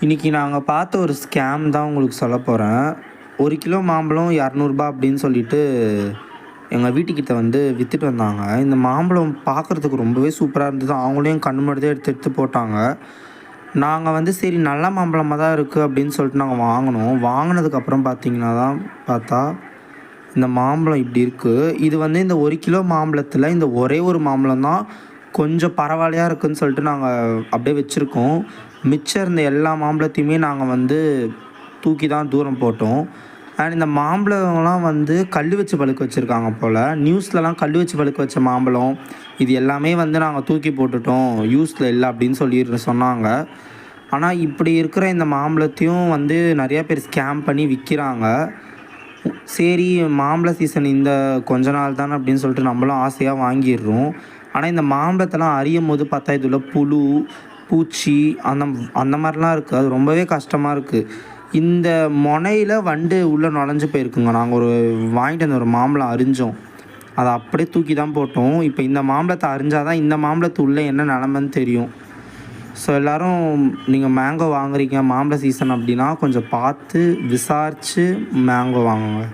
இன்னைக்கு நாங்க பார்த்த ஒரு ஸ்கேம் தான் உங்களுக்கு சொல்லப் போறேன். 1 கிலோ மாம்பழம் ரூ. 200 அப்படின்னு சொல்லிட்டு எங்க வீட்டுக்கிட்ட வந்து வித்துட்டு வந்தாங்க. இந்த மாம்பழம் பார்க்கறதுக்கு ரொம்பவே சூப்பரா இருந்தது. அவங்களே என் கண்ணு முன்னாடி தான் எடுத்து எடுத்து போட்டாங்க. நாங்க வந்து சரி நல்ல மாம்பழமா தான் இருக்கு அப்படின்னு சொல்லிட்டு நாங்க வாங்குனோம். வாங்குனதுக்கப்புறம் பார்த்தீங்கன்னா தான் பார்த்தா, இந்த மாம்பழம் இப்படி இருக்கு. இது வந்து இந்த 1 கிலோ மாம்பழத்தில இந்த ஒரே ஒரு மாம்பழம் தான் கொஞ்சம் பரவாயில்லையா இருக்குன்னு சொல்லிட்டு நாங்க அப்படியே வச்சிருக்கோம். மிச்சம் இருந்த எல்லா மாம்பழத்தையுமே நாங்க வந்து தூக்கி தான் தூரம் போட்டோம். அண்ட் இந்த மாம்பழம்லாம் வந்து கல்லு வச்சு பழுக்க வச்சிருக்காங்க போல. நியூஸ்லலாம் கல்லு வச்சு பழுக்க வச்ச மாம்பழம், இது எல்லாமே வந்து நாங்க தூக்கி போட்டுட்டோம். யூஸ்ல இல்ல அப்படின்னு சொன்னாங்க. ஆனா இப்படி இருக்கிற இந்த மாம்பழத்தையும் வந்து நெறைய பேர் ஸ்கேம் பண்ணி விக்கிறாங்க. சரி மாம்பழ சீசன் இந்த கொஞ்ச நாள் தானே அப்படின்னு சொல்லிட்டு நம்மளும் ஆசையா வாங்கிர்றோம். ஆனா இந்த மாம்பழத்தலாம் அறியும்போது பார்த்தா இதில புழு, பூச்சி அந்த அந்த மாரிலாம் இருக்கு. அது ரொம்பவே கஷ்டமா இருக்கு. இந்த மொனையில வண்டு உள்ள நுழைஞ்சு போயிருக்குங்க. நாங்க வாங்கிட்டு வந்த ஒரு மாம்பழம் அரிஞ்சோம். அத அப்படியே தூக்கி தான் போட்டோம். இப்ப இந்த மாம்பழத்த அரிஞ்சா தான் இந்த மாம்பழத்து உள்ள என்ன நெலமைன்னு தெரியும். ஸோ எல்லாரும் நீங்க மேங்கோ வாங்குறீங்க, மாம்பழ சீசன் அப்படின்னா கொஞ்சம் பார்த்து விசாரிச்சு மேங்கோ வாங்குங்க.